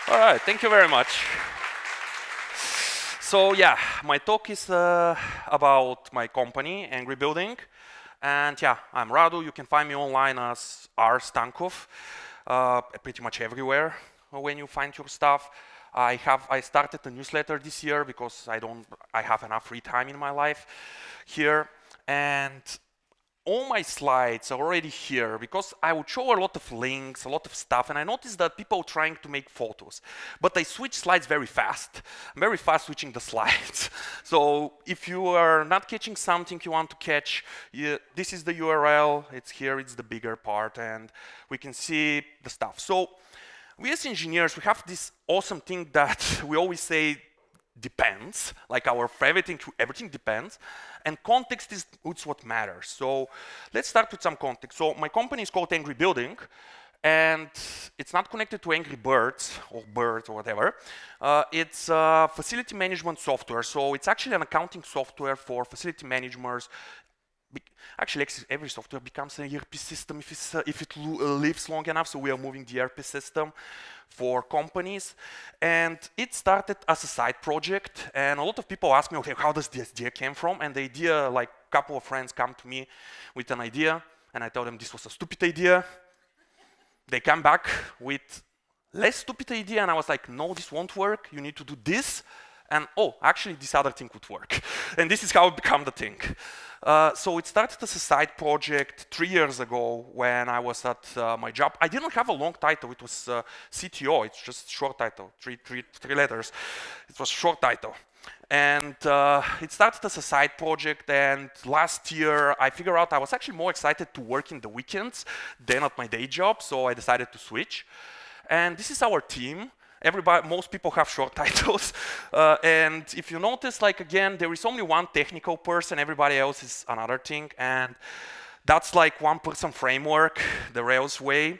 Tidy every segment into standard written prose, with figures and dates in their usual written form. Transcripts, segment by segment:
All right, thank you very much. So yeah, my talk is about my company, Angry Building. And yeah, I'm Radu. You can find me online as R. Stankov, pretty much everywhere when you find your stuff. I started a newsletter this year because I have enough free time in my life here. And all my slides are already here because I would show a lot of links, a lot of stuff, and I noticed that people are trying to make photos. But I switch slides very fast. I'm very fast switching the slides. So if you are not catching something you want to catch, this is the URL, it's here, it's the bigger part, and we can see the stuff. So we as engineers, we have this awesome thing that we always say depends, like everything depends, and context is what matters. So let's start with some context. So my company is called Angry Building, and it's not connected to Angry Birds or whatever. It's facility management software. So it's actually an accounting software for facility managers. Actually, every software becomes an ERP system if it lives long enough. So we are moving the ERP system for companies. And it started as a side project. And a lot of people ask me, okay, how does this idea came from? And the idea, like a couple of friends come to me with an idea. And I tell them this was a stupid idea. They come back with less stupid idea. And I was like, no, this won't work. You need to do this. And oh, actually, this other thing would work. And this is how it became the thing. So it started as a side project 3 years ago when I was at my job. I didn't have a long title. It was CTO. It's just short title, three letters. It was short title. And it started as a side project. And last year, I figured out I was actually more excited to work in the weekends than at my day job. So I decided to switch. And this is our team. Most people have short titles, and if you notice, like again, there is only one technical person, everybody else is another thing, and that's like one-person framework, the Rails way.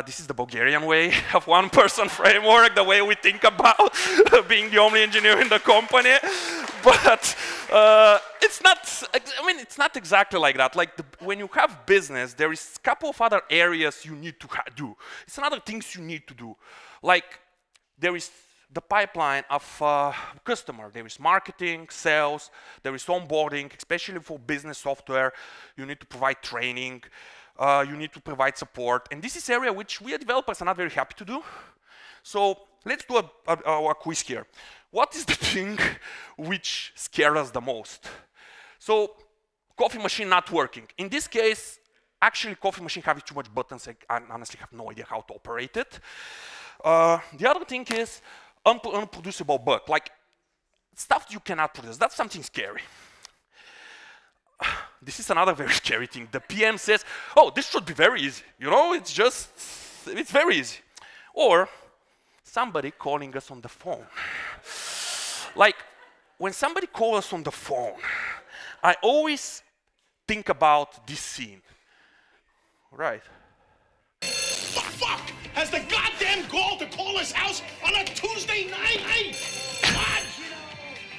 This is the Bulgarian way of one-person framework, the way we think about being the only engineer in the company. But it's not, I mean, it's not exactly like that. Like when you have business, there is a couple of other areas you need to do. It's another things you need to do. Like there is the pipeline of customer. There is marketing, sales, there is onboarding, especially for business software. You need to provide training. You need to provide support. And this is area which we as developers are not very happy to do. So let's do a quiz here. What is the thing which scares us the most? So coffee machine not working. In this case, actually coffee machine having too much buttons. I honestly have no idea how to operate it. The other thing is unproducible bug, like stuff you cannot produce. That's something scary. This is another very scary thing. The PM says, oh, this should be very easy. You know, it's very easy. Or somebody calling us on the phone. Like, when somebody calls us on the phone, I always think about this scene. Right. The fuck has the goddamn gall to call his house on a Tuesday night? God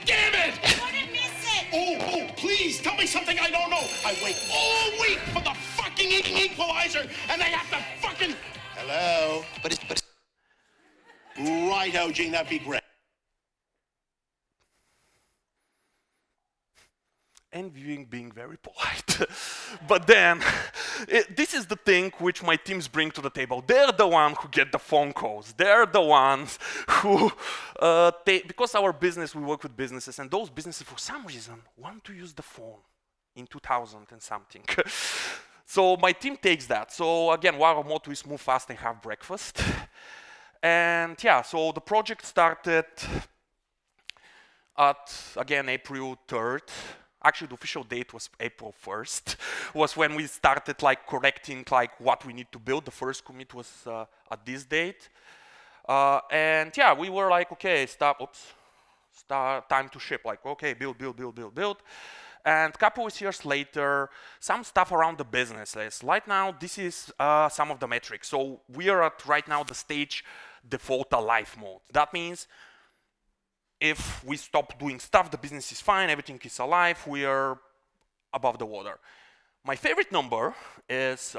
damn it! Couldn't miss it! Oh, please, tell me something I don't know. I wait all week for the fucking equalizer, and they have to fucking... Hello? But Right, Gene, that'd be great. And being very polite. But then, this is the thing which my teams bring to the table. They're the ones who get the phone calls. They're the ones who, because our business, we work with businesses, and those businesses, for some reason, want to use the phone in 2000 and something. So my team takes that. So again, our motto is move fast and have breakfast. And yeah, so the project started at, again, April 3rd. Actually, the official date was April 1st, was when we started like correcting like what we need to build. The first commit was at this date. And yeah, we were like, okay, time to ship. Like, okay, build. And a couple of years later, some stuff around the business. Right now, this is some of the metrics. So we are at right now the stage default alive mode. That means if we stop doing stuff, the business is fine, everything is alive, we are above the water. My favorite number is,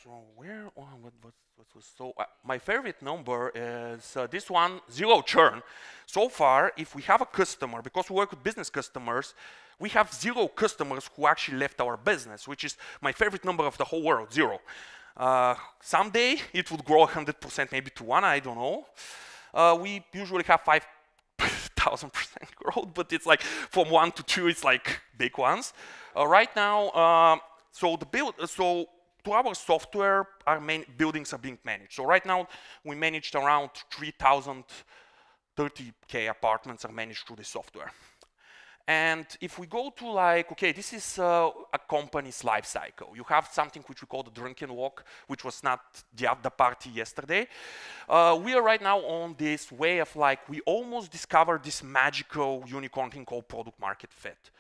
So where, what's So my favorite number is this one, 0 churn. So far, if we have a customer, because we work with business customers, we have 0 customers who actually left our business, which is my favorite number of the whole world, 0. Someday it would grow 100%, maybe to 1, I don't know. We usually have 5,000% growth, but it's like from 1 to 2, it's like big ones. Right now, so to our software, our main buildings are being managed. So right now, we managed around 3,030K apartments are managed through the software. And if we go to like, okay, this is a company's life cycle. You have something which we call the drunken walk, which was not the party yesterday. We are right now on this way of like, we almost discovered this magical unicorn thing called product market fit.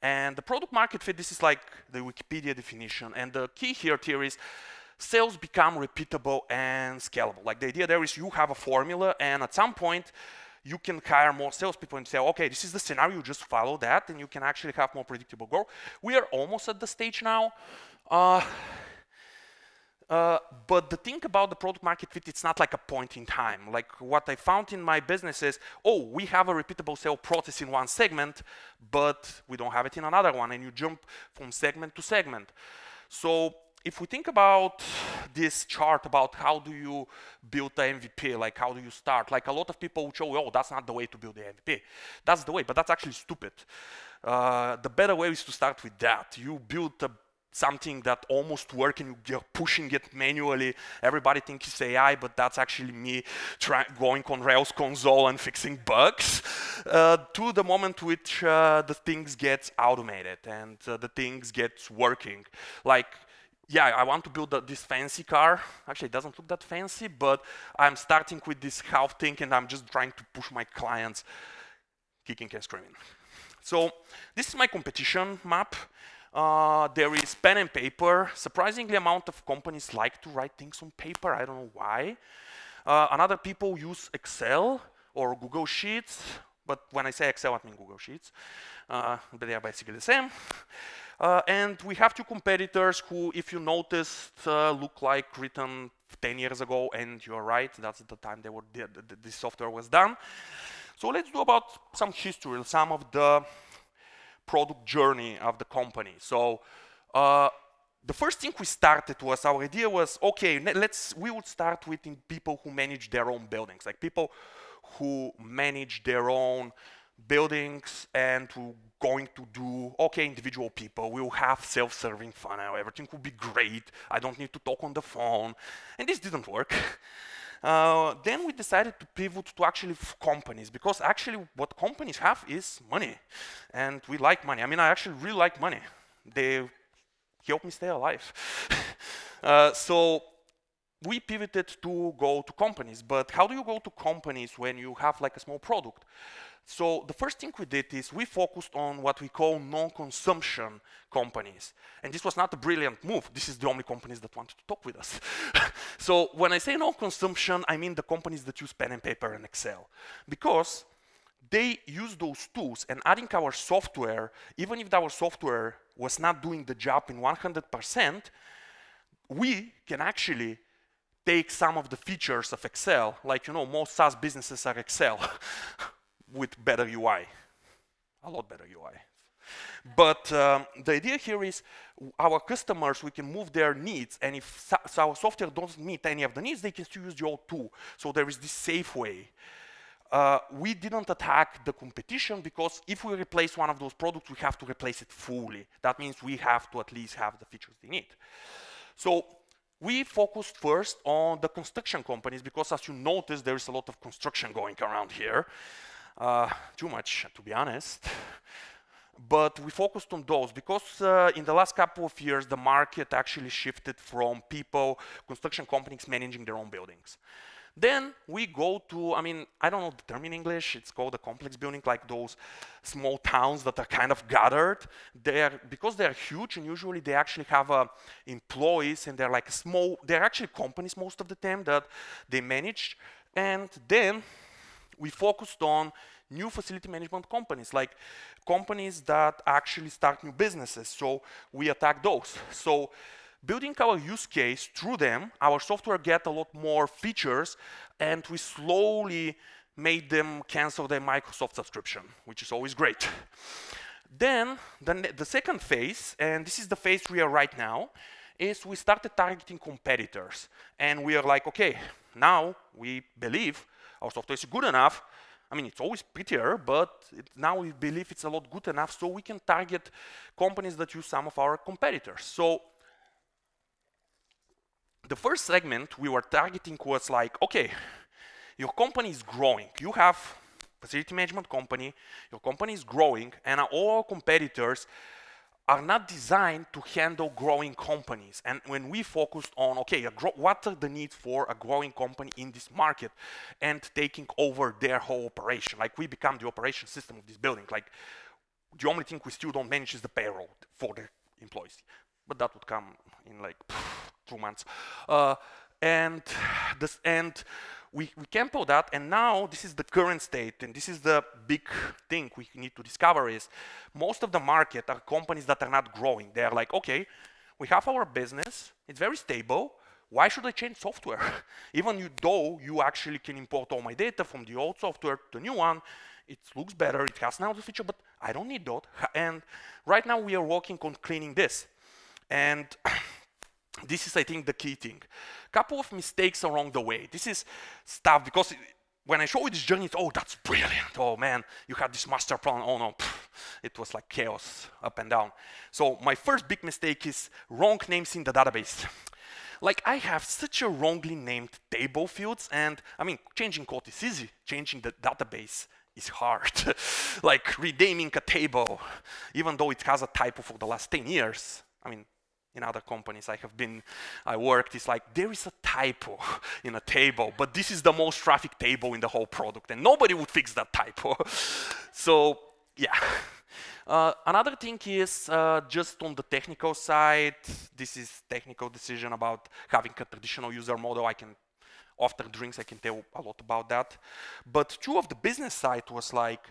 And the product market fit, this is like the Wikipedia definition. And the key here is sales become repeatable and scalable. Like the idea there is you have a formula, and at some point, you can hire more salespeople and say, okay, this is the scenario, you just follow that, and you can actually have more predictable growth. We are almost at the stage now. But the thing about the product market fit, it's not like a point in time. Like what I found in my business is, oh, we have a repeatable sale process in one segment, but we don't have it in another one, and you jump from segment to segment. So if we think about this chart about how do you build an MVP, like how do you start, like a lot of people would show, oh, that's not the way to build the MVP. That's the way, but that's actually stupid. The better way is to start with that. You build something that almost works and you're pushing it manually. Everybody thinks it's AI, but that's actually me going on Rails console and fixing bugs to the moment which the things get automated and the things get working. Like, yeah, I want to build this fancy car. Actually, it doesn't look that fancy, but I'm starting with this half thing and I'm just trying to push my clients kicking and screaming. So this is my competition map. There is pen and paper. Surprisingly, amount of companies like to write things on paper. I don't know why. Another people use Excel or Google Sheets. But when I say Excel, I mean Google Sheets. But they are basically the same. And we have 2 competitors who, if you noticed, look like written 10 years ago. And you're right, that's the time they were this software was done. So let's do about some history, some of the product journey of the company. So the first thing we started was, our idea was, okay, we would start with people who manage their own buildings, like people who manage their own buildings and who going to do, okay, individual people, we'll have self-serving funnel, everything will be great, I don't need to talk on the phone, and this didn't work. Then we decided to pivot to actually companies, because actually what companies have is money, and we like money. I mean, I actually really like money. They help me stay alive. So we pivoted to go to companies, but how do you go to companies when you have like a small product? So the first thing we did is we focused on what we call non-consumption companies. And this was not a brilliant move. This is the only companies that wanted to talk with us. So when I say non-consumption, I mean the companies that use pen and paper and Excel. Because they use those tools, and adding our software, even if our software was not doing the job in 100%, we can actually take some of the features of Excel, like, you know, most SaaS businesses are Excel with better UI, a lot better UI. But the idea here is our customers, we can move their needs, and if our software doesn't meet any of the needs, they can still use the old tool. So there is this safe way. We didn't attack the competition, because if we replace one of those products, we have to replace it fully. That means we have to at least have the features they need. So we focused first on the construction companies, because as you notice, there is a lot of construction going around here. Too much, to be honest. But we focused on those because in the last couple of years, the market actually shifted from people, construction companies managing their own buildings. Then we go to, I mean, I don't know the term in English, it's called a complex building, like those small towns that are kind of gathered. Because they're huge, and usually they actually have employees, and they're like they're actually companies most of the time that they manage. And then we focused on new facility management companies, like companies that actually start new businesses. So we attack those. So building our use case through them, our software get a lot more features, and we slowly made them cancel their Microsoft subscription, which is always great. Then the second phase, and this is the phase we are right now, is we started targeting competitors. And we are like, okay, now we believe our software is good enough. I mean, it's always prettier, but now we believe it's a lot good enough so we can target companies that use some of our competitors. So the first segment we were targeting was like, okay, your company is growing. You have facility management company, your company is growing, and all our competitors are not designed to handle growing companies. And when we focused on, okay, what are the needs for a growing company in this market and taking over their whole operation, like we become the operation system of this building. Like the only thing we still don't manage is the payroll for the employees, but that would come in like 2 months. We cancel that, and now this is the current state, and this is the big thing we need to discover is most of the market are companies that are not growing. They're like, okay, we have our business, it's very stable, why should I change software? Even though you actually can import all my data from the old software to the new one, it looks better, it has now the feature, but I don't need that. And right now we are working on cleaning this. And this is, I think, the key thing. Couple of mistakes along the way. This is stuff, because when I show you this journey, it's, oh, that's brilliant. Oh, man, you had this master plan. Oh, no, it was like chaos up and down. So my first big mistake is wrong names in the database. Like, I have such a wrongly named table fields, and, I mean, changing code is easy. Changing the database is hard. Like, renaming a table, even though it has a typo for the last 10 years. I mean, in other companies I worked, it's like there is a typo in a table, but this is the most traffic table in the whole product, and nobody would fix that typo. So yeah. Another thing is just on the technical side, this is technical decision about having a traditional user model. After drinks, I can tell a lot about that. But two of the business side was like,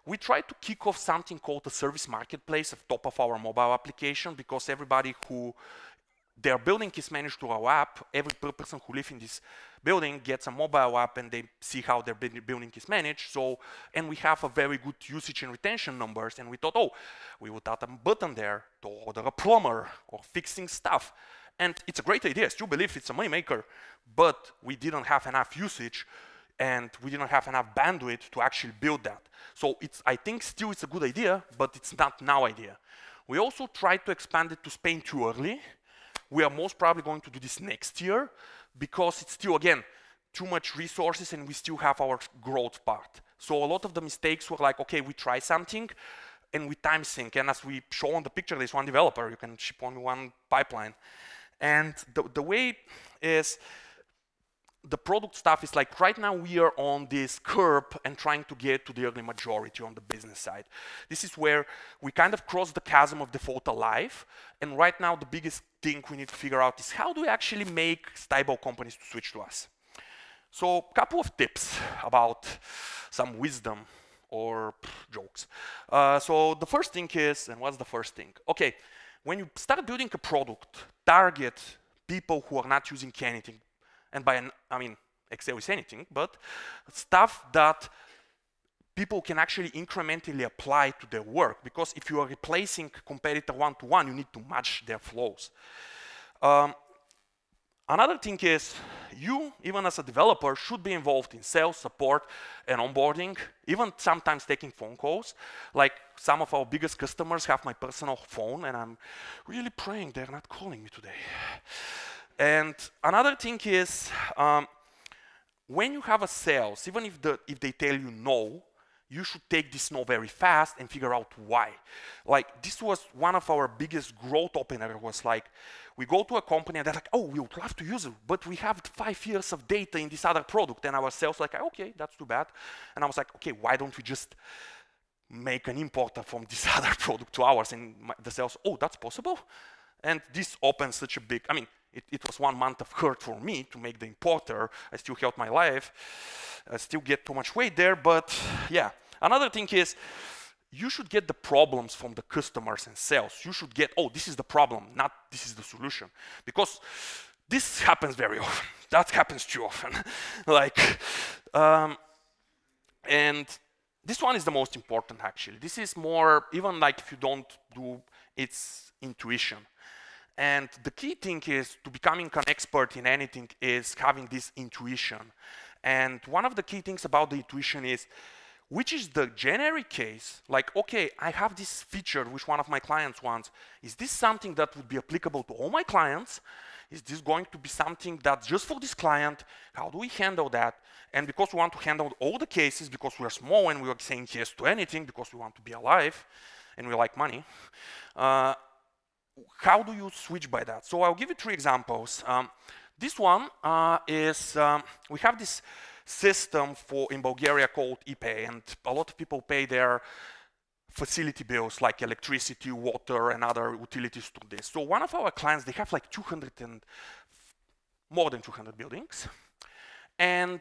we tried to kick off something called the service marketplace at top of our mobile application, because everybody who their building is managed through our app, every person who lives in this building gets a mobile app and they see how their building is managed. So, and we have a very good usage and retention numbers, and we thought, oh, we would add a button there to order a plumber or fixing stuff. And it's a great idea, I still believe it's a money maker, but we didn't have enough usage and we didn't have enough bandwidth to actually build that. So I think still it's a good idea, but it's not now idea. We also tried to expand it to Spain too early. We are most probably going to do this next year because it's still, again, too much resources and we still have our growth part. So a lot of the mistakes were like, okay, we try something and we time sync. And as we show on the picture, there's one developer, you can ship only one pipeline. And the way is, the product stuff is like right now we are on this curve and trying to get to the early majority on the business side. This is where we kind of cross the chasm of default alive. And right now the biggest thing we need to figure out is how do we actually make stable companies to switch to us? So a couple of tips about some wisdom or jokes. So the first thing is, and what's the first thing? Okay, when you start building a product, target people who are not using anything. And I mean, Excel is anything, but stuff that people can actually incrementally apply to their work. Because if you are replacing competitor one-to-one, you need to match their flows. Another thing is, you, even as a developer, should be involved in sales, support, and onboarding, even sometimes taking phone calls. Like some of our biggest customers have my personal phone, and I'm really praying they're not calling me today. And another thing is, when you have a sales, even if they tell you no, you should take this no very fast and figure out why. Like, this was one of our biggest growth opener, was like, we go to a company and they're like, oh, we would love to use it, but we have 5 years of data in this other product. And our sales like, okay, that's too bad. And I was like, okay, why don't we just make an importer from this other product to ours? And the sales, oh, that's possible? And this opens such a big, I mean, it was 1 month of hurt for me to make the importer. I still held my life. I still get too much weight there, but yeah. Another thing is, you should get the problems from the customers and sales. You should get, oh, this is the problem, not this is the solution. Because this happens very often. That happens too often. Like, and this one is the most important, actually. This is more, even like if you don't do, it's intuition. And the key thing is to becoming an expert in anything is having this intuition. And one of the key things about the intuition is, which is the generic case, like, okay, I have this feature which one of my clients wants. Is this something that would be applicable to all my clients? Is this going to be something that's just for this client? How do we handle that? And because we want to handle all the cases, because we're small and we are saying yes to anything, because we want to be alive and we like money, how do you switch by that? So I'll give you 3 examples. This one is, we have this system in Bulgaria called ePay, and a lot of people pay their facility bills like electricity, water, and other utilities to this. So one of our clients, they have like more than 200 buildings, and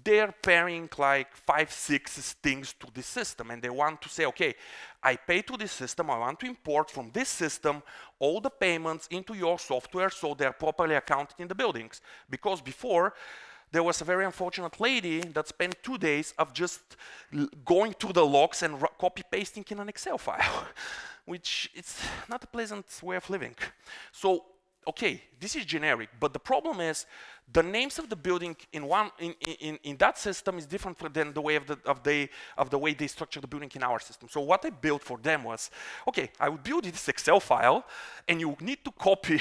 they're pairing like 5, 6 things to this system, and they want to say, okay, I pay to this system, I want to import from this system all the payments into your software so they're properly accounted in the buildings. Because before, there was a very unfortunate lady that spent 2 days of just going through the logs and copy-pasting in an Excel file, which it's not a pleasant way of living. So, okay, this is generic, but the problem is the names of the building in that system is different than the way of the way they structure the building in our system. So what I built for them was, okay, I would build this Excel file, and you need to copy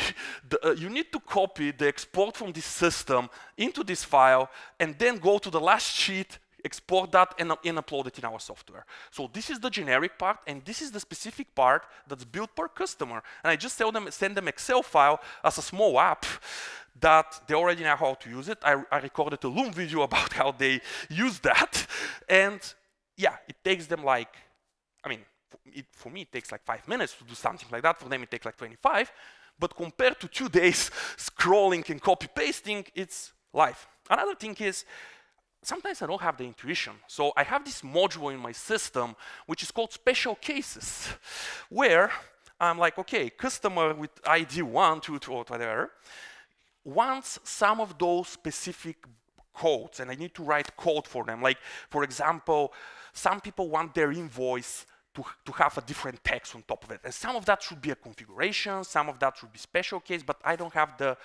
the export from this system into this file, and then go to the last sheet, export that, and upload it in our software. So this is the generic part, and this is the specific part that's built per customer. And I just send them Excel file as a small app that they already know how to use it. I recorded a Loom video about how they use that. And yeah, it takes them like, I mean, for me, it takes like 5 minutes to do something like that. For them, it takes like 25. But compared to 2 days scrolling and copy-pasting, it's life. Another thing is, sometimes I don't have the intuition. So I have this module in my system, which is called special cases, where I'm like, okay, customer with ID 1, 2, 3, or whatever, wants some of those specific codes, and I need to write code for them. Like, for example, some people want their invoice to have a different text on top of it. And some of that should be a configuration, some of that should be special case, but I don't have the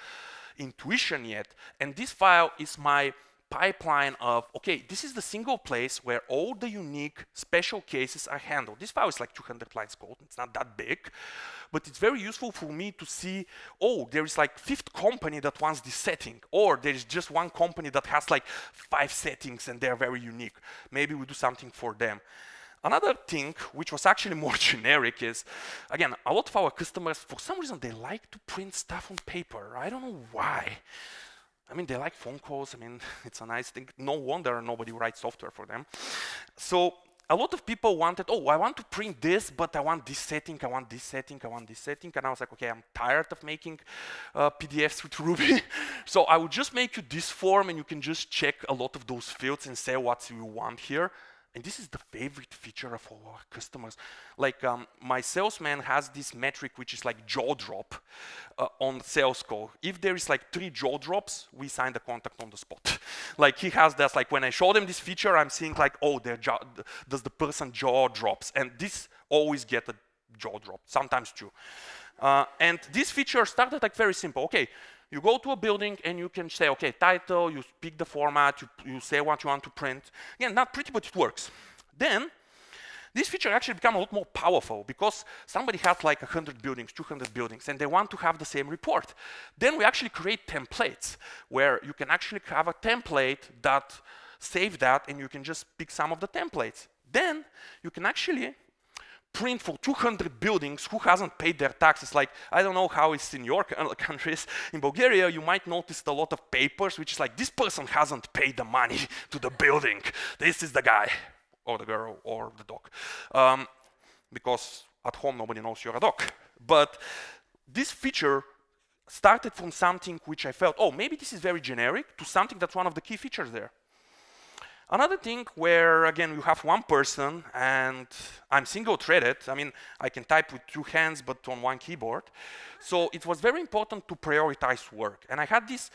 intuition yet. And this file is my pipeline of, okay, this is the single place where all the unique special cases are handled. This file is like 200 lines code. It's not that big, but it's very useful for me to see, oh, there is like 5th company that wants this setting, or there is just one company that has like 5 settings and they're very unique. Maybe we do something for them. Another thing, which was actually more generic, is, again, a lot of our customers, for some reason, they like to print stuff on paper. I don't know why. I mean, they like phone calls. I mean, it's a nice thing. No wonder nobody writes software for them. So a lot of people wanted, oh, I want to print this, but I want this setting, I want this setting, I want this setting. And I was like, okay, I'm tired of making PDFs with Ruby. So I would just make you this form, and you can just check a lot of those fields and say what you want here. And this is the favorite feature of all our customers. Like my salesman has this metric, which is like jaw drop on sales call. If there is like 3 jaw drops, we sign the contract on the spot. Like he has that, like when I show them this feature, I'm seeing like, oh, does the person jaw drops? And this always get a jaw drop, sometimes 2. And this feature started like very simple. Okay, you go to a building and you can say, okay, title, you pick the format, you say what you want to print. Again, not pretty, but it works. Then, this feature actually became a lot more powerful because somebody has like 100 buildings, 200 buildings, and they want to have the same report. Then we actually create templates where you can actually have a template that save that, and you can just pick some of the templates. Then you can actually print for 200 buildings who hasn't paid their taxes. Like, I don't know how it's in your countries. In Bulgaria, you might notice a lot of papers, which is like, this person hasn't paid the money to the building. This is the guy, or the girl, or the dog. Because at home, nobody knows you're a dog. But this feature started from something which I felt, oh, maybe this is very generic, to something that's one of the key features there. Another thing where, again, you have one person and I'm single-threaded. I mean, I can type with 2 hands, but on 1 keyboard. So it was very important to prioritize work. And I had this,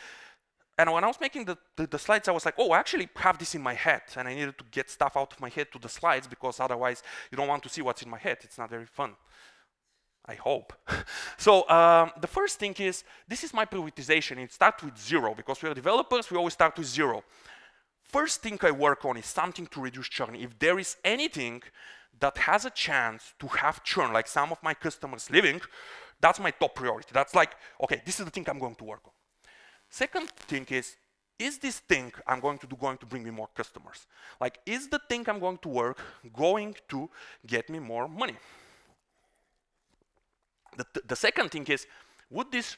and when I was making the slides, I was like, oh, I actually have this in my head. And I needed to get stuff out of my head to the slides because otherwise you don't want to see what's in my head. It's not very fun. I hope. So the first thing is, this is my prioritization. It starts with 0 because we are developers, we always start with 0. First thing I work on is something to reduce churn. If there is anything that has a chance to have churn, like some of my customers leaving, that's my top priority. That's like, okay, this is the thing I'm going to work on. Second thing is this thing I'm going to do going to bring me more customers? Like, is the thing I'm going to work going to get me more money? The second thing is, would this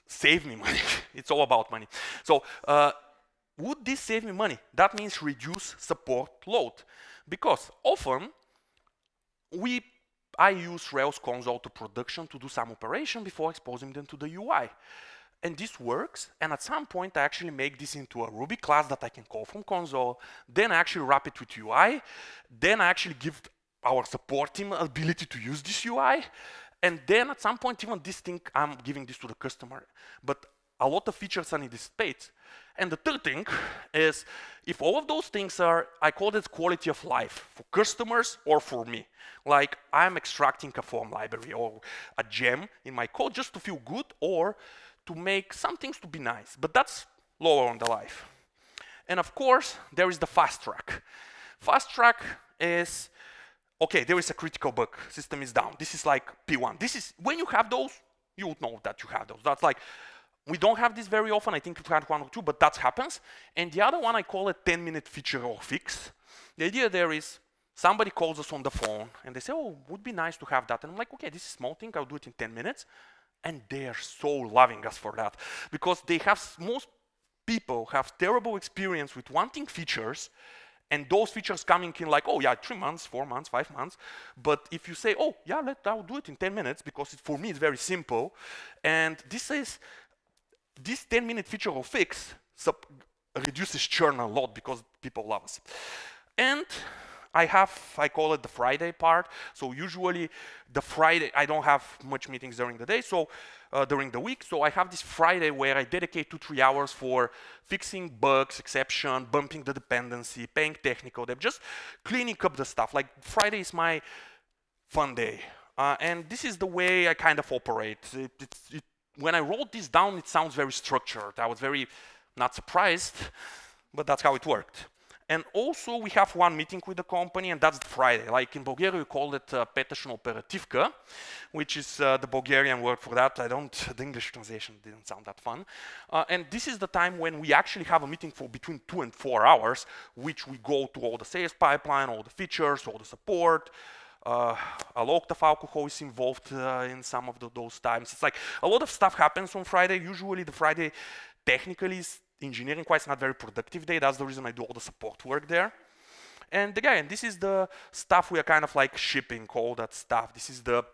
save me money? It's all about money. So, would this save me money? That means reduce support load. Because often, I use Rails console to production to do some operation before exposing them to the UI. And this works, and at some point I actually make this into a Ruby class that I can call from console, then I actually wrap it with UI, then I actually give our support team ability to use this UI, and then at some point even this thing, I'm giving this to the customer. But a lot of features are in this state. And the third thing is, if all of those things are, I call it quality of life for customers or for me. Like I'm extracting a form library or a gem in my code just to feel good or to make some things to be nice. But that's lower on the life. And of course, there is the fast track. Fast track is, okay, there is a critical bug, system is down. This is like P1. This is, when you have those, you would know that you have those. That's like, we don't have this very often. I think we've had 1 or 2, but that happens. And the other one, I call it 10-minute feature or fix. The idea there is somebody calls us on the phone and they say, oh, would be nice to have that. And I'm like, okay, this is a small thing. I'll do it in 10 minutes. And they are so loving us for that because they have, most people have terrible experience with wanting features and those features coming in like, oh yeah, 3 months, 4 months, 5 months. But if you say, oh yeah, I'll do it in 10 minutes because for me it's very simple. And this 10-minute feature or fix reduces churn a lot because people love us. And I call it the Friday part. So usually the Friday, I don't have much meetings during the day, so during the week. So I have this Friday where I dedicate 2-3 hours for fixing bugs, exception, bumping the dependency, paying technical debt, just cleaning up the stuff. Like Friday is my fun day. And this is the way I kind of operate. When I wrote this down, it sounds very structured. I was very not surprised, but that's how it worked. And also, we have one meeting with the company, and that's Friday. Like in Bulgaria, we call it Petašna operativka, which is the Bulgarian word for that. The English translation didn't sound that fun. And this is the time when we actually have a meeting for between 2 and 4 hours, which we go to all the sales pipeline, all the features, all the support. A lot of alcohol is involved in some of those times. It's like a lot of stuff happens on Friday. Usually the Friday technically is engineering-wise not very productive day. That's the reason I do all the support work there. And again, this is the stuff we are kind of like shipping, all that stuff. This is the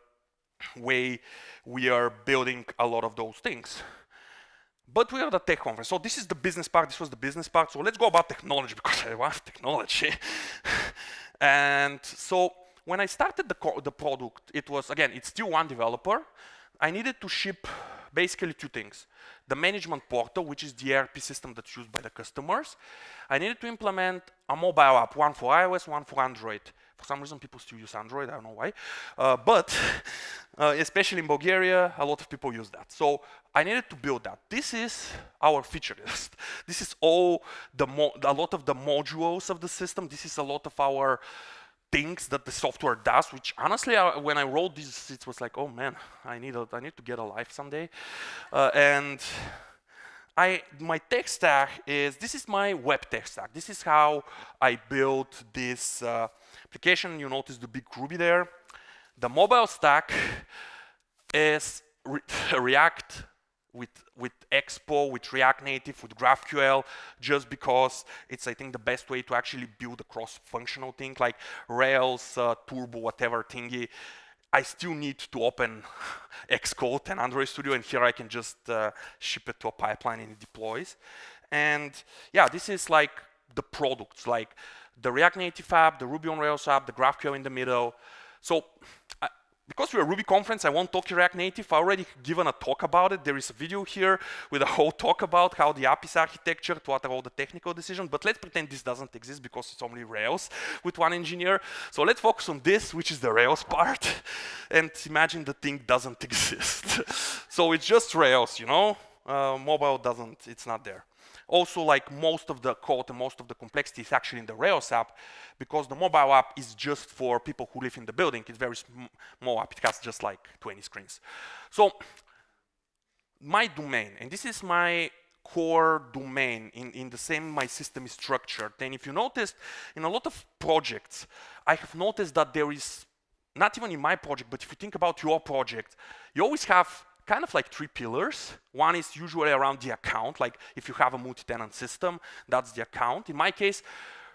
way we are building a lot of those things. But we are the tech conference. So this is the business part. This was the business part. So let's go about technology because I love technology. And so when I started the product, it was, again, it's still one developer. I needed to ship basically 2 things. The management portal, which is the ERP system that's used by the customers. I needed to implement a mobile app, one for iOS, one for Android. For some reason, people still use Android, I don't know why. But especially in Bulgaria, a lot of people use that. So I needed to build that. This is our feature list. This is all a lot of the modules of the system. This is a lot of our things that the software does, which honestly, when I wrote this, it was like, oh man, I need to get a life someday. And my tech stack this is my web tech stack. This is how I built this application. You notice the big Ruby there. The mobile stack is React with Expo, with React Native, with GraphQL, just because it's, I think, the best way to actually build a cross-functional thing like Rails, Turbo, whatever thingy. I still need to open Xcode and Android Studio, and here I can just ship it to a pipeline and it deploys. And yeah, this is like the products, like the React Native app, the Ruby on Rails app, the GraphQL in the middle. So because we're a Ruby conference, I won't talk React Native. I already given a talk about it. There is a video here with a whole talk about how the app is architectured, what are all the technical decisions. But let's pretend this doesn't exist because it's only Rails with one engineer. So let's focus on this, which is the Rails part. And imagine the thing doesn't exist. So it's just Rails, you know? Mobile doesn't, it's not there. Also, like most of the code and most of the complexity is actually in the Rails app, because the mobile app is just for people who live in the building. It's very small app. It has just like 20 screens. So my domain, and this is my core domain in the same my system is structured. And if you noticed, in a lot of projects, I have noticed that there is, not even in my project, but if you think about your project, you always have kind of like 3 pillars. One is usually around the account, like if you have a multi-tenant system, that's the account. In my case,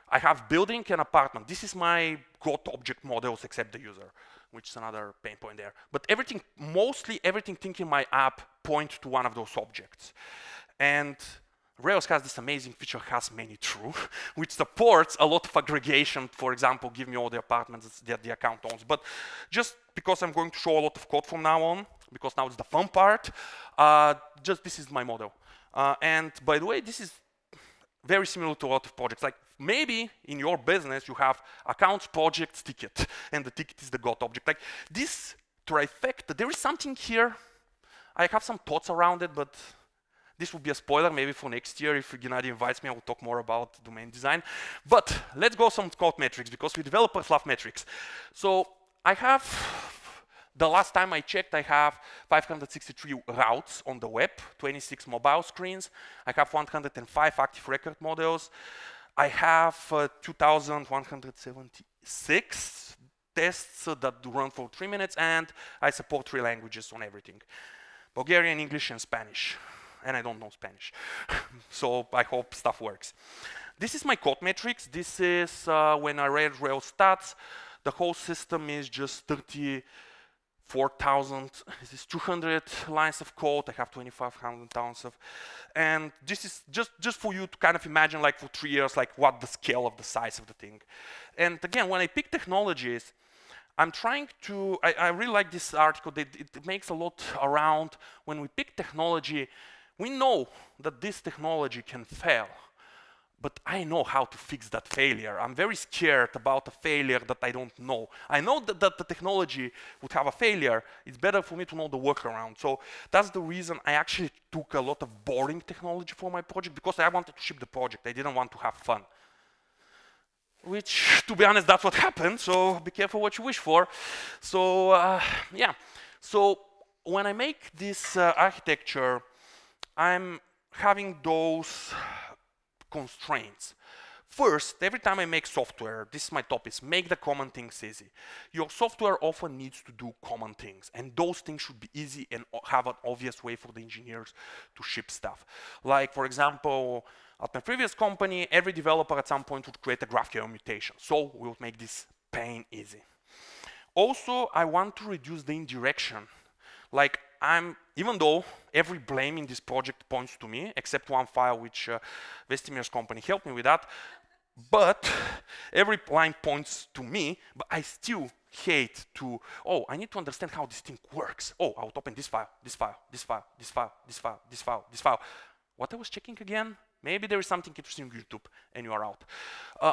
I have building and apartment. This is my got object models except the user, which is another pain point there. But everything, mostly everything thinking my app points to one of those objects. And Rails has this amazing feature, has many true, which supports a lot of aggregation. For example, give me all the apartments that the account owns. But just because I'm going to show a lot of code from now on, because now it's the fun part, just this is my model. And by the way, this is very similar to a lot of projects. Like maybe in your business, you have accounts, projects, ticket, and the ticket is the got object. Like this trifecta, there is something here. I have some thoughts around it, but this will be a spoiler maybe for next year. If Gennady invites me, I will talk more about domain design. But let's go some code metrics, because we developers love metrics. So I have, the last time I checked, I have 563 routes on the web, 26 mobile screens. I have 105 active record models. I have 2,176 tests that run for 3 minutes, and I support 3 languages on everything: Bulgarian, English, and Spanish. And I don't know Spanish. So I hope stuff works. This is my code metrics. This is when I read Rails stats. The whole system is just 34,000. This is 200 lines of code. I have 2,500 tons of. And this is just for you to kind of imagine, like for 3 years, like what the scale of the size of the thing. And again, when I pick technologies, I'm trying to, I really like this article. It makes a lot around when we pick technology. We know that this technology can fail, but I know how to fix that failure. I'm very scared about a failure that I don't know. I know that the technology would have a failure. It's better for me to know the workaround. So that's the reason I actually took a lot of boring technology for my project, because I wanted to ship the project. I didn't want to have fun. Which, to be honest, that's what happened. So be careful what you wish for. So yeah. So when I make this architecture, I'm having those constraints. First, every time I make software, this is my top, is make the common things easy. Your software often needs to do common things, and those things should be easy and have an obvious way for the engineers to ship stuff. Like, for example, at my previous company, every developer at some point would create a GraphQL mutation. So we would make this pain easy. Also, I want to reduce the indirection. Like, even though every blame in this project points to me, except one file which Vestimir's company helped me with that, but every line points to me, but I still hate to, oh, I need to understand how this thing works. Oh, I would open this file, this file, this file, this file, this file, this file, this file. What I was checking again? Maybe there is something interesting on YouTube and you are out.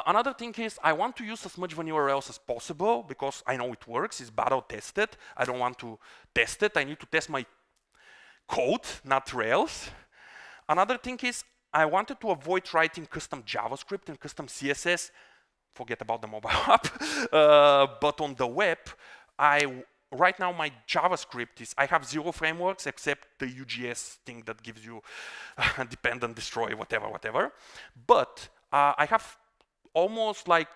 Another thing is I want to use as much vanilla Rails as possible, because I know it works, it's battle tested. I don't want to test it. I need to test my code, not Rails. Another thing is I wanted to avoid writing custom JavaScript and custom CSS. Forget about the mobile app. But on the web, right now my JavaScript is, I have 0 frameworks except the UGS thing that gives you dependent, destroy, whatever. But I have almost like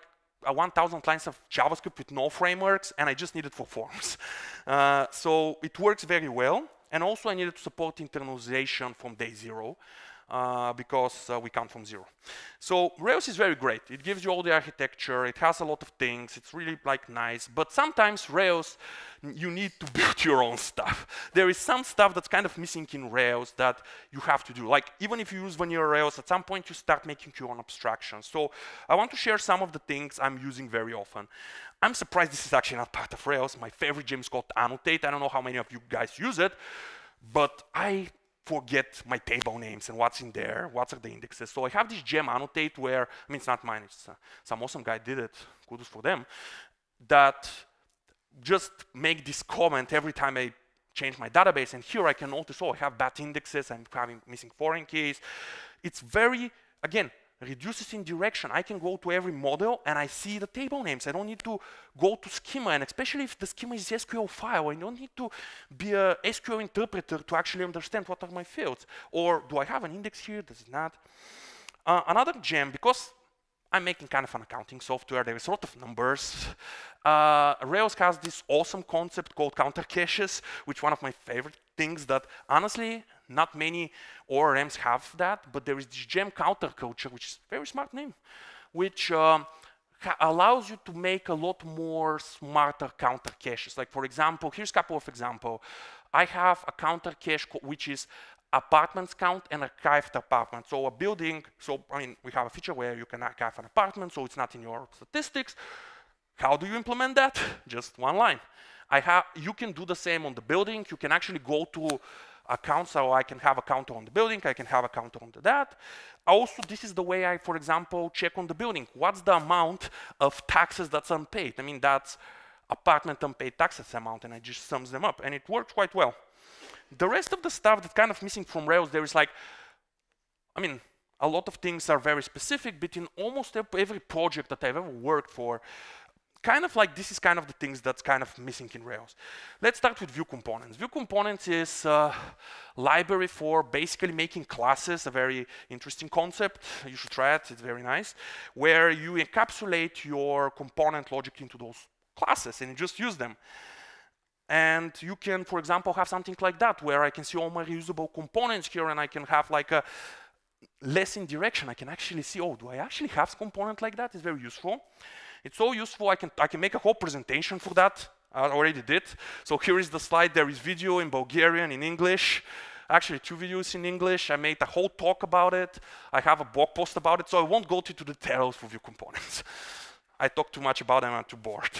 1,000 lines of JavaScript with no frameworks, and I just need it for forms. So it works very well. And also I needed to support internalization from day 0. because we count from 0. So Rails is very great. It gives you all the architecture. It has a lot of things. It's really like nice. But sometimes Rails, you need to build your own stuff. There is some stuff that's kind of missing in Rails that you have to do. Like even if you use vanilla Rails, at some point you start making your own abstractions. So I want to share some of the things I'm using very often. I'm surprised this is actually not part of Rails. My favorite gem is called Annotate. I don't know how many of you guys use it, but I forget my table names and what's in there, what are the indexes. So I have this gem Annotate where, I mean, it's not mine, it's some awesome guy did it, kudos for them, that just make this comment every time I change my database. And here I can notice, oh, I have bad indexes, I'm having missing foreign keys. It's very, again, reduces in direction. I can go to every model and I see the table names. I don't need to go to schema, and especially if the schema is SQL file, I don't need to be a SQL interpreter to actually understand what are my fields. Or do I have an index here? Does it not? Another gem, because I'm making kind of an accounting software, there is a lot of numbers. Rails has this awesome concept called counter caches, which is one of my favorite things that honestly not many ORMs have that, but there is this gem counter culture, which is a very smart name, which allows you to make a lot more smarter counter caches. Like for example, here's a couple of examples. I have a counter cache which is apartments count and archived apartment. So a building, so I mean, we have a feature where you can archive an apartment, so it's not in your statistics. How do you implement that? Just one line. You can do the same on the building. You can actually go to account, so I can have a counter on the building, I can have a counter on that. Also, this is the way I, for example, check on the building. What's the amount of taxes that's unpaid? I mean, that's apartment unpaid taxes amount, and I just sums them up, and it works quite well. The rest of the stuff that's kind of missing from Rails, there is like, I mean, a lot of things are very specific, but in almost every project that I've ever worked for, kind of like this is kind of the things that's kind of missing in Rails. Let's start with view components. View components is a library for basically making classes, a very interesting concept. You should try it, it's very nice, where you encapsulate your component logic into those classes and you just use them. And you can, for example, have something like that, where I can see all my reusable components here and I can have like a less in direction. I can actually see, oh, do I actually have a component like that? It's very useful. It's so useful, I can make a whole presentation for that. I already did. So here is the slide. There is video in Bulgarian, in English. Actually, 2 videos in English. I made a whole talk about it. I have a blog post about it, so I won't go into the details for view components. I talk too much about them, I'm too bored.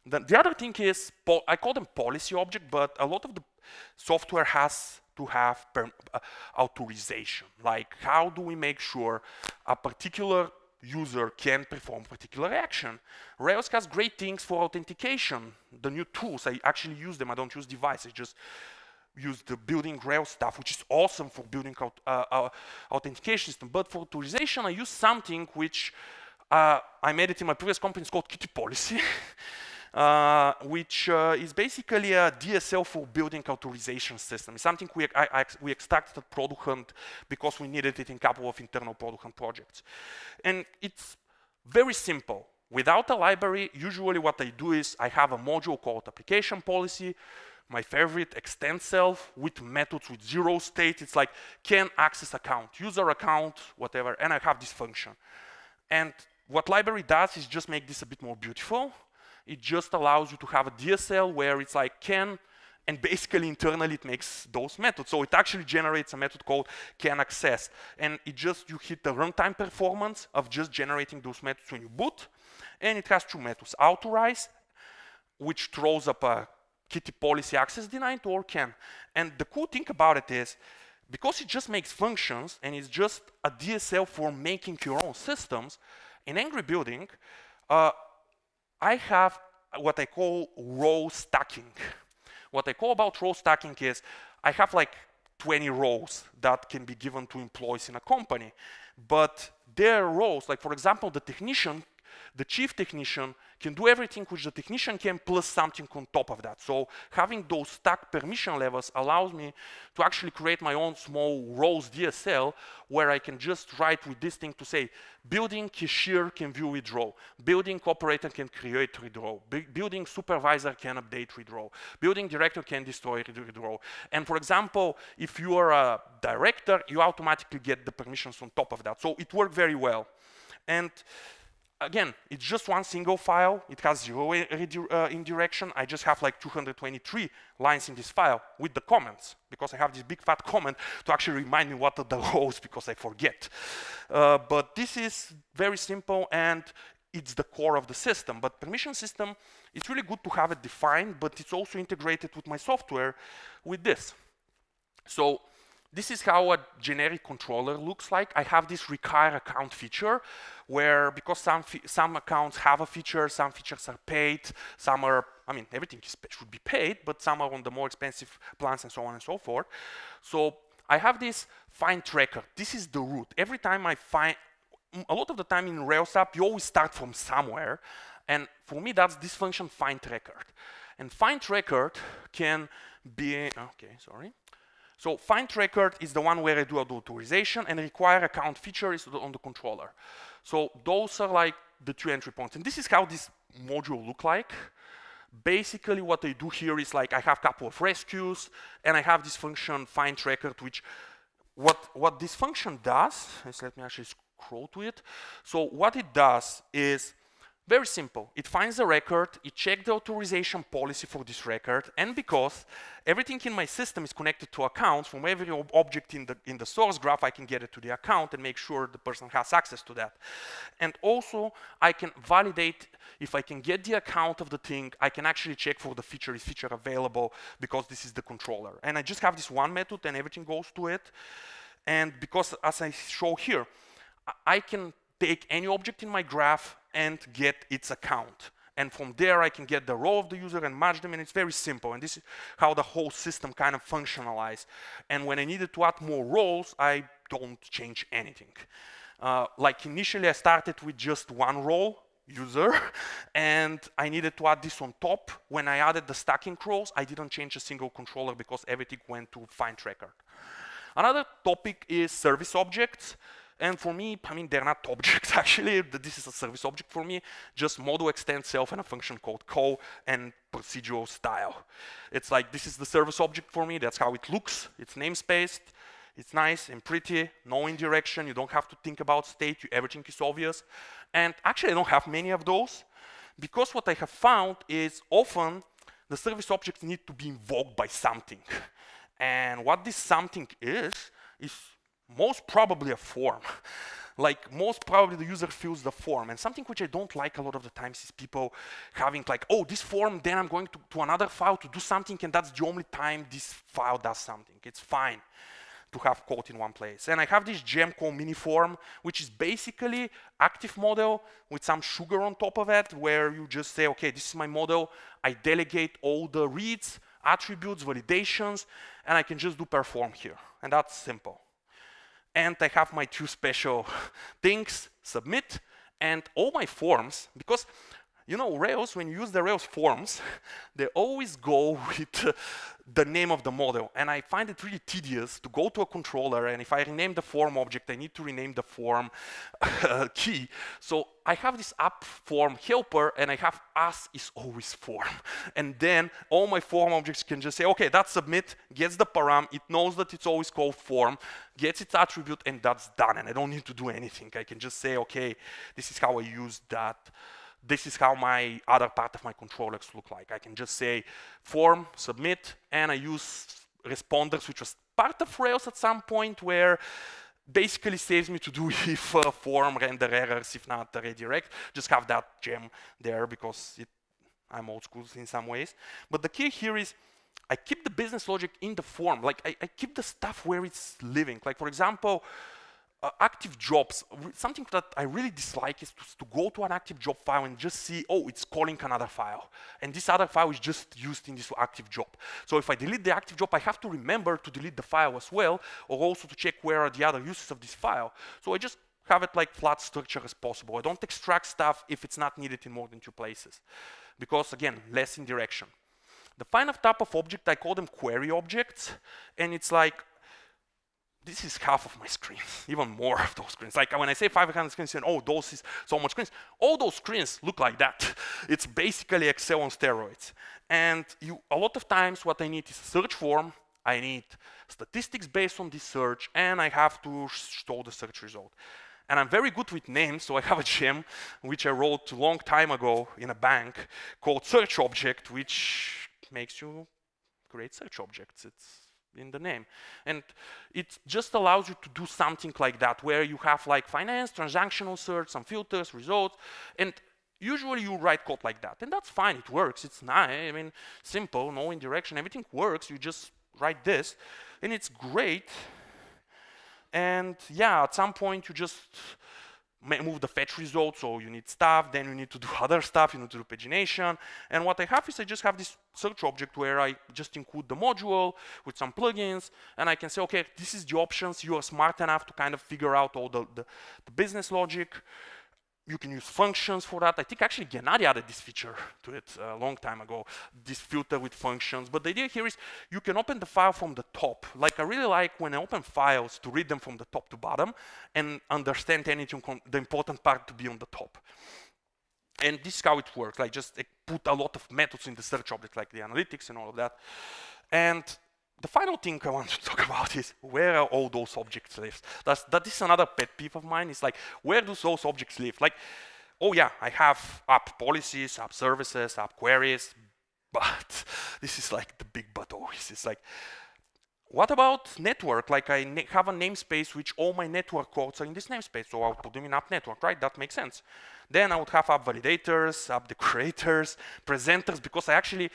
The other thing is, I call them policy object, but a lot of the software has to have authorization. Like, how do we make sure a particular user can perform particular action? Rails has great things for authentication. The new tools, I actually use them. I don't use devices, I just use the building Rails stuff, which is awesome for building authentication system. But for authorization, I use something which I made it in my previous company. It's called Kitty Policy. Which is basically a DSL for building authorization system. It's something we extracted at Product Hunt because we needed it in a couple of internal Product Hunt projects. And it's very simple. Without a library, usually what I do is I have a module called application policy, my favorite extend self with methods with 0 state. It's like can access account, user account, whatever, and I have this function. And what library does is just make this a bit more beautiful. It just allows you to have a DSL where it's like can, and basically internally it makes those methods. So it actually generates a method called can access. And it just, you hit the runtime performance of just generating those methods when you boot. And it has 2 methods, authorize, which throws up a Kitty policy access denied, or can. And the cool thing about it is, because it just makes functions and it's just a DSL for making your own systems, in Angry Building, I have what I call row stacking. What I call about row stacking is I have like 20 rows that can be given to employees in a company, but their roles, like for example, the technician the chief technician can do everything which the technician can plus something on top of that. So having those stacked permission levels allows me to actually create my own small roles DSL where I can just write with this thing to say, building cashier can view withdraw, building operator can create withdraw, building supervisor can update withdraw, building director can destroy withdraw. And for example, if you are a director, you automatically get the permissions on top of that. So it worked very well. And again, it's just one single file. It has 0 indirection. I just have like 223 lines in this file with the comments, because I have this big fat comment to actually remind me what are the rows, because I forget. But this is very simple, and it's the core of the system. But permission system, it's really good to have it defined, but it's also integrated with my software with this. So this is how a generic controller looks like. I have this require account feature where, because some accounts have a feature, some features are paid, some are, I mean, everything should be paid, but some are on the more expensive plans and so on and so forth. So I have this find tracker. This is the root. Every time I find, a lot of the time in Rails app, you always start from somewhere. And for me, that's this function find record. And find record can be, okay, sorry. So find record is the one where I do the authorization, and require account feature is on the controller. So those are like the 2 entry points. And this is how this module look like. Basically what I do here is like I have a couple of rescues, and I have this function find record, which what this function does is, let me actually scroll to it. So what it does is very simple. It finds the record, it checks the authorization policy for this record, and because everything in my system is connected to accounts, from every object in the source graph, I can get it to the account and make sure the person has access to that. And also, I can validate, if I can get the account of the thing, I can actually check for the feature, is feature available, because this is the controller. And I just have this one method and everything goes to it. And because, as I show here, I can take any object in my graph and get its account. And from there, I can get the row of the user and match them, and it's very simple. And this is how the whole system kind of functionalized. And when I needed to add more roles, I don't change anything. Like initially, I started with just one role, user, and I needed to add this on top. When I added the stacking roles, I didn't change a single controller because everything went to find record. Another topic is service objects. And for me, I mean, they're not objects actually. This is a service object for me. Just model extend self and a function called co and procedural style. It's like, this is the service object for me. That's how it looks. It's namespaced. It's nice and pretty. No indirection. You don't have to think about state. Everything is obvious. And actually, I don't have many of those, because what I have found is often the service objects need to be invoked by something. And what this something is most probably a form. Like, most probably the user fills the form. And something which I don't like a lot of the times is people having like, oh, this form, then I'm going to another file to do something, and that's the only time this file does something. It's fine to have code in one place. And I have this gem called mini form, which is basically active model with some sugar on top of it, where you just say, okay, this is my model. I delegate all the reads, attributes, validations, and I can just do perform here. And that's simple. And I have my 2 special things, submit, and all my forms, because, you know, Rails, when you use the Rails forms, they always go with the name of the model. And I find it really tedious to go to a controller, and if I rename the form object, I need to rename the form key. So I have this app form helper, and I have as is always form. And then all my form objects can just say, okay, that's submit, gets the param, it knows that it's always called form, gets its attribute, and that's done. And I don't need to do anything. I can just say, okay, this is how I use that. This is how my other part of my controllers look like. I can just say form, submit, and I use responders, which was part of Rails at some point, where basically saves me to do if form render errors, if not redirect. Just have that gem there because I'm old school in some ways. But the key here is I keep the business logic in the form. Like I keep the stuff where it's living. Like, for example, active jobs. Something that I really dislike is to go to an active job file and just see, oh, it's calling another file. And this other file is just used in this active job. So if I delete the active job, I have to remember to delete the file as well, or also to check where are the other uses of this file. So I just have it like flat structure as possible. I don't extract stuff if it's not needed in more than 2 places. Because again, less indirection. The final type of object, I call them query objects. And it's like, this is half of my screen, even more of those screens. Like when I say 500 screens, and oh, those is so much screens. All those screens look like that. It's basically Excel on steroids. And a lot of times what I need is a search form. I need statistics based on this search, and I have to show the search result. And I'm very good with names, so I have a gem which I wrote a long time ago in a bank called search object, which makes you create search objects. It's in the name. And it just allows you to do something like that, where you have like finance, transactional search, some filters, results, and usually you write code like that. And that's fine, it works, it's nice, I mean, simple, no indirection, everything works, you just write this, and it's great. And yeah, at some point you just move the fetch result, so you need stuff, then you need to do other stuff, you need to do pagination. And what I have is I just have this search object where I just include the module with some plugins, and I can say, okay, this is the options, you are smart enough to kind of figure out all the business logic. You can use functions for that. I think actually Gennady added this feature to it a long time ago, this filter with functions. But the idea here is you can open the file from the top. Like I really like when I open files to read them from the top to bottom and understand anything, the important part to be on the top. And this is how it works. Like just put a lot of methods in the search object, like the analytics and all of that. And the final thing I want to talk about is where are all those objects live? That is another pet peeve of mine. It's like, where do those objects live? Like, oh yeah, I have app policies, app services, app queries, but this is like the big but always. It's like, what about network? Like I have a namespace which all my network codes are in this namespace, so I'll put them in app network, right? That makes sense. Then I would have app validators, app decorators, presenters, because I actually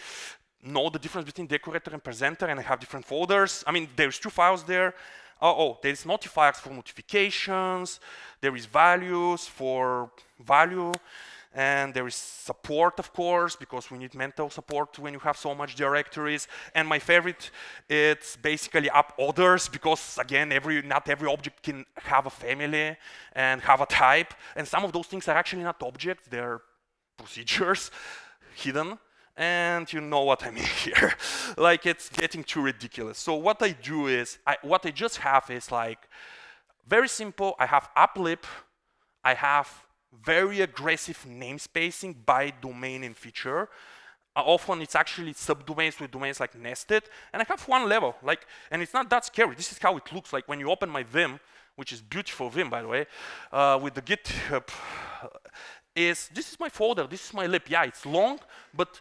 know the difference between decorator and presenter, and I have different folders. I mean, there's 2 files there. There's notifiers for notifications, there is values for value, and there is support, of course, because we need mental support when you have so much directories. And my favorite, it's basically app orders, because again, not every object can have a family and have a type, and some of those things are actually not objects, they're procedures hidden. And you know what I mean here. Like, it's getting too ridiculous. So what I do is, what I just have is like, very simple. I have applib. I have very aggressive namespacing by domain and feature. Often it's actually subdomains with domains like nested. And I have one level, like, and it's not that scary. This is how it looks like when you open my Vim, which is beautiful Vim, by the way, with the GitHub. This is my folder, this is my lib. Yeah, it's long, but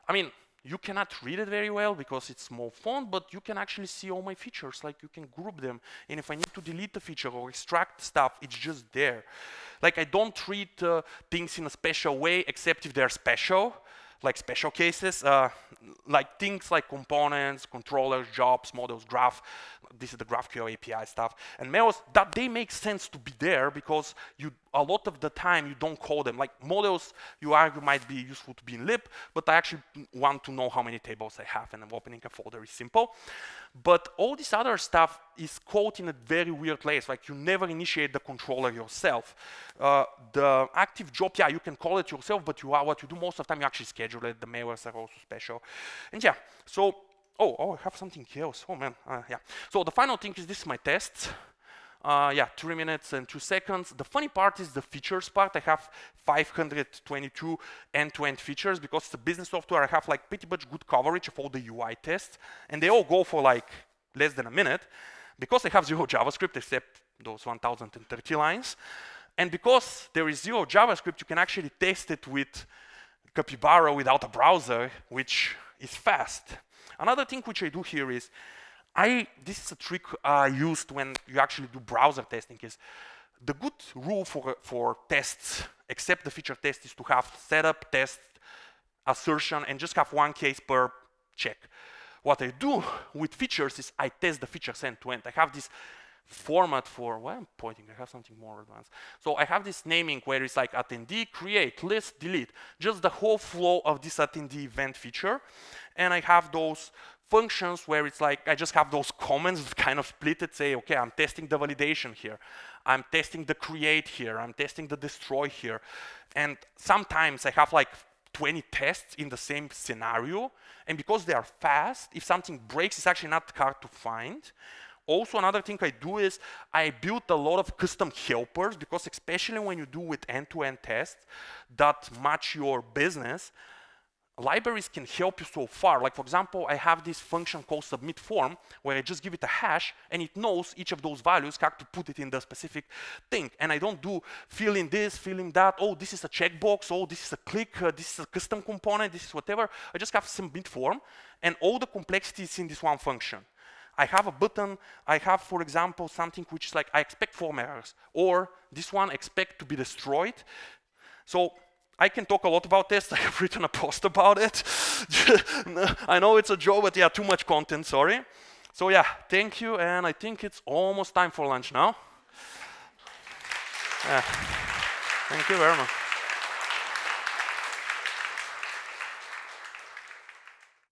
I mean, you cannot read it very well because it's small font, but you can actually see all my features, like you can group them. And if I need to delete the feature or extract stuff, it's just there. Like I don't treat things in a special way, except if they're special, like special cases, like things like components, controllers, jobs, models, graph. This is the GraphQL API stuff. And models, that they make sense to be there because a lot of the time you don't call them. Like models, you argue might be useful to be in lib, but I actually want to know how many tables I have, and opening a folder is simple. But all this other stuff is called in a very weird place. Like you never initiate the controller yourself. The active job, yeah, you can call it yourself, but what you do most of the time, you actually schedule it. The mailers are also special. And yeah, so, I have something else. Oh man, yeah. So the final thing is this is my test. Yeah, 3 minutes and 2 seconds. The funny part is the features part. I have 522 end-to-end features because it's a business software. I have like pretty much good coverage of all the UI tests, and they all go for like less than a minute because I have 0 JavaScript except those 1030 lines. And because there is 0 JavaScript, you can actually test it with Capybara without a browser, which is fast. Another thing which I do here is, this is a trick I used when you actually do browser testing, is the good rule for tests, except the feature test, is to have setup, test, assertion, and just have 1 case per check. What I do with features is I test the features end to end. I have this format for, why I'm pointing, I have something more advanced. So I have this naming where it's like attendee, create, list, delete, just the whole flow of this attendee event feature. And I have those functions where it's like I just have those comments that kind of split it, say, okay, I'm testing the validation here, I'm testing the create here, I'm testing the destroy here. And sometimes I have like 20 tests in the same scenario, and because they are fast, if something breaks, it's actually not hard to find. Also, another thing I do is I build a lot of custom helpers, because especially when you do with end-to-end tests that match your business, libraries can help you so far. Like, for example, I have this function called submit form where I just give it a hash and it knows each of those values, how to put it in the specific thing. And I don't do fill in this, fill in that, oh, this is a checkbox, oh, this is a click, this is a custom component, this is whatever. I just have submit form and all the complexity is in this one function. I have a button, I have, for example, something which is like, I expect form errors, or this one expect to be destroyed. So I can talk a lot about this. I have written a post about it. I know it's a joke, but yeah, too much content, sorry. So yeah, thank you, and I think it's almost time for lunch now. Yeah. Thank you very much.